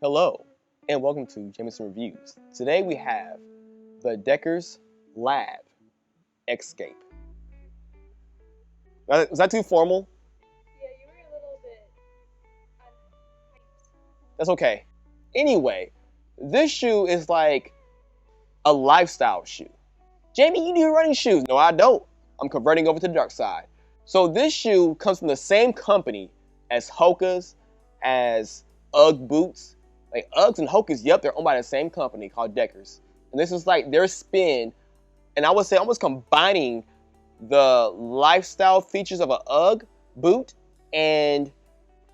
Hello, and welcome to Jameson Reviews. Today we have the Deckers Lab X-Scape. Was that too formal? Yeah, you were a little bit unhyped. That's okay. Anyway, this shoe is like a lifestyle shoe. Jamie, you do running shoes. No, I don't. I'm converting over to the dark side. So this shoe comes from the same company as Hoka's, as UGG boots. Like Uggs and Hoka's, yep, they're owned by the same company called Deckers. And this is like their spin, and I would say almost combining the lifestyle features of an UGG boot and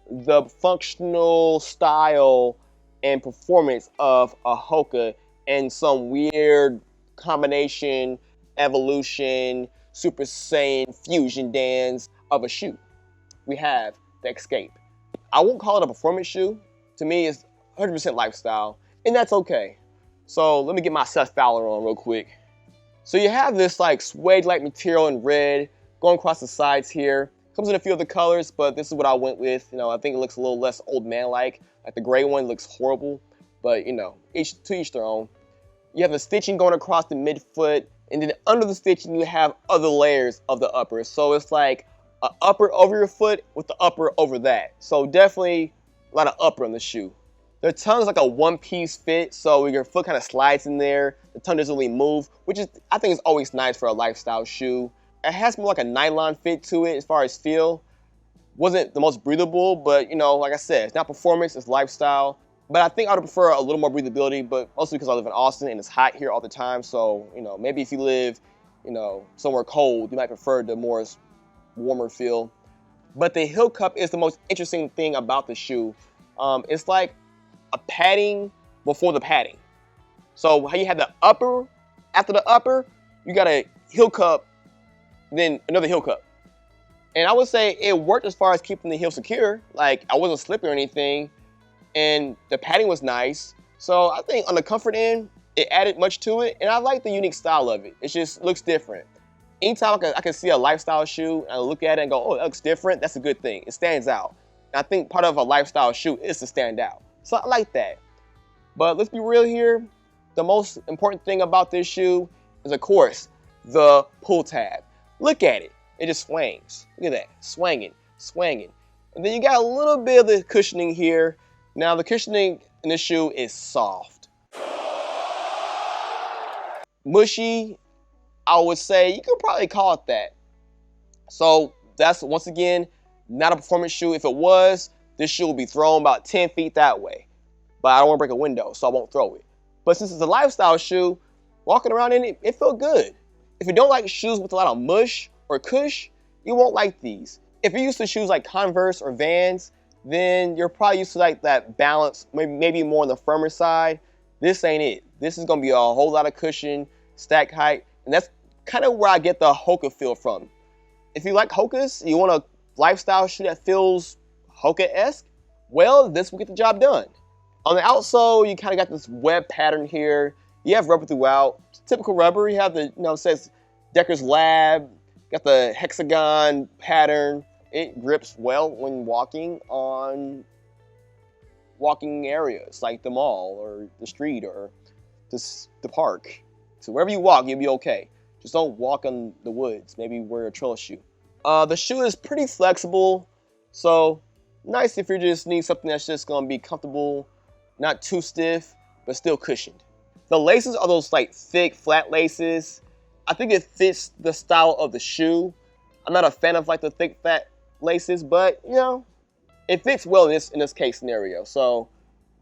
the functional style and performance of a Hoka and some weird combination, evolution, Super Saiyan fusion dance of a shoe. We have the X-Scape. I won't call it a performance shoe. To me, it's 100% lifestyle, and that's okay. So let me get my Seth Fowler on real quick. So you have this like suede-like material in red going across the sides here. Comes in a few of the colors, but this is what I went with. You know, I think it looks a little less old man-like. Like the gray one looks horrible, but you know, to each their own. You have the stitching going across the midfoot, and then under the stitching you have other layers of the upper. So it's like an upper over your foot with the upper over that. So definitely a lot of upper in the shoe. The tongue is like a one-piece fit, so your foot kind of slides in there. The tongue doesn't really move, which is, I think, is always nice for a lifestyle shoe. It has more like a nylon fit to it as far as feel. Wasn't the most breathable, but you know, like I said, it's not performance, it's lifestyle. But I think I would prefer a little more breathability, but mostly because I live in Austin and it's hot here all the time. So, you know, maybe if you live, you know, somewhere cold, you might prefer the more warmer feel. But the heel cup is the most interesting thing about the shoe. It's like a padding before the padding. So how you have the upper, after the upper, you got a heel cup, then another heel cup. And I would say it worked as far as keeping the heel secure. Like I wasn't slipping or anything, and the padding was nice. So I think on the comfort end, it added much to it, and I like the unique style of it. It just looks different. Anytime I can see a lifestyle shoe, and I look at it and go, oh, it looks different, that's a good thing. It stands out. And I think part of a lifestyle shoe is to stand out. So I like that. But let's be real here. The most important thing about this shoe is, of course, the pull tab. Look at it. It just swings. Look at that. Swinging, swinging. And then you got a little bit of the cushioning here. Now, the cushioning in this shoe is soft. Mushy, I would say you could probably call it that. So that's, once again, not a performance shoe. If it was, this shoe will be thrown about 10 feet that way. But I don't want to break a window, so I won't throw it. But since it's a lifestyle shoe, walking around in it, it felt good. If you don't like shoes with a lot of mush or cush, you won't like these. If you're used to shoes like Converse or Vans, then you're probably used to like that balance, maybe more on the firmer side. This ain't it. This is going to be a whole lot of cushion, stack height, and that's kind of where I get the Hoka feel from. If you like Hokas, you want a lifestyle shoe that feels Hoka-esque, well, this will get the job done. On the outsole, you kind of got this web pattern here. You have rubber throughout. Typical rubber. You have the, it says Deckers Lab. Got the hexagon pattern. It grips well when walking on walking areas like the mall or the street or the park. So wherever you walk, you'll be okay. Just don't walk in the woods. Maybe wear a trail shoe. The shoe is pretty flexible, so nice if you just need something that's just going to be comfortable, not too stiff, but still cushioned. The laces are those like thick, flat laces. I think it fits the style of the shoe. I'm not a fan of like the thick, fat laces, but you know, it fits well in this case scenario. So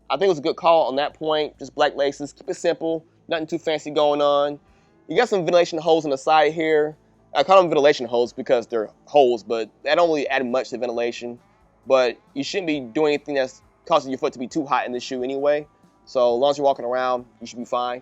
I think it was a good call on that point. Just black laces, keep it simple, nothing too fancy going on. You got some ventilation holes on the side here. I call them ventilation holes because they're holes, but that don't really add much to ventilation. But you shouldn't be doing anything that's causing your foot to be too hot in the shoe anyway. So as long as you're walking around, you should be fine.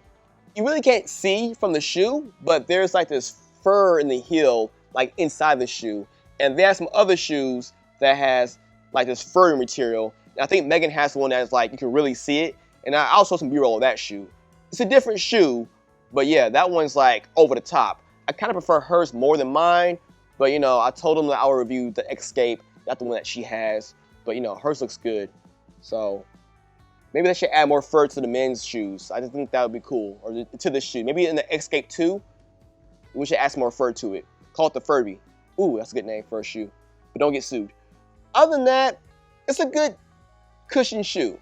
You really can't see from the shoe, but there's like this fur in the heel, like inside the shoe. And there are some other shoes that has like this furry material. And I think Megan has one that's like, you can really see it. And I also some B-roll of that shoe. It's a different shoe, but yeah, that one's like over the top. I kind of prefer hers more than mine, but you know, I told them that I would review the X-Scape, not the one that she has, but you know, hers looks good. So Maybe they should add more fur to the men's shoes. I just think that would be cool. Or to the shoe. Maybe in the X-Scape 2, we should add some more fur to it. Call it the Furby. Ooh, that's a good name for a shoe. But don't get sued. Other than that, it's a good cushion shoe.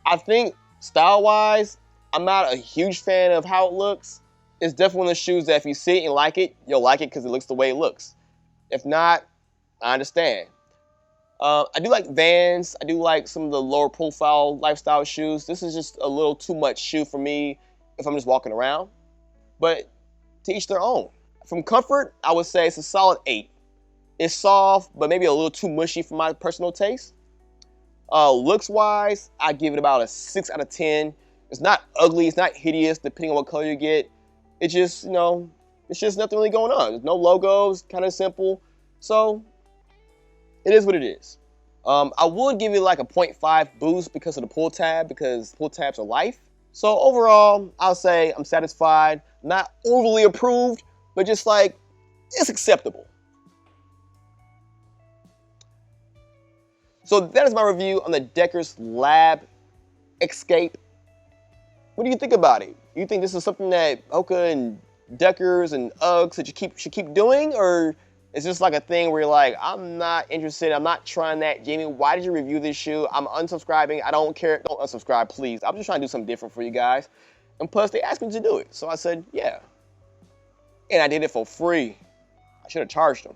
I think style-wise, I'm not a huge fan of how it looks. It's definitely one of the shoes that if you see it and like it, you'll like it because it looks the way it looks. If not, I understand. I do like Vans. I do like some of the lower profile lifestyle shoes. This is just a little too much shoe for me if I'm just walking around. But to each their own. From comfort, I would say it's a solid 8. It's soft, but maybe a little too mushy for my personal taste. Looks wise, I give it about a 6 out of 10. It's not ugly, it's not hideous, depending on what color you get. It's just, you know, it's just nothing really going on. There's no logos, kind of simple. So, it is what it is. I would give it like a 0.5 boost because of the pull tab, because pull tabs are life. So overall, I'll say I'm satisfied. Not overly approved, but just like, it's acceptable. So that is my review on the Deckers Lab X-Scape. What do you think about it? You think this is something that Hoka and Deckers and Uggs that you should keep doing? Or is this like a thing where you're like, I'm not interested, I'm not trying that. Jamie, why did you review this shoe? I'm unsubscribing, I don't care, don't unsubscribe, please. I'm just trying to do something different for you guys. And plus, they asked me to do it. So I said, yeah. And I did it for free. I should have charged them.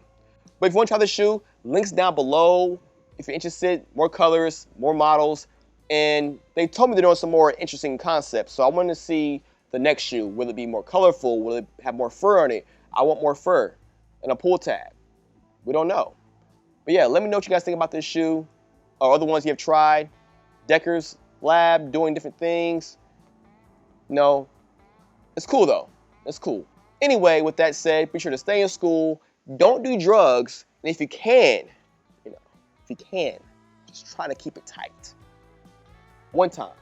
But if you want to try this shoe, links down below. If you're interested, more colors, more models. And they told me they're doing some more interesting concepts. So I wanted to see the next shoe. Will it be more colorful? Will it have more fur on it? I want more fur and a pull tab. We don't know. But yeah, let me know what you guys think about this shoe or other ones you have tried. Deckers Lab doing different things. No, it's cool though. It's cool. Anyway, with that said, be sure to stay in school. Don't do drugs. And if you can, just try to keep it tight. One time.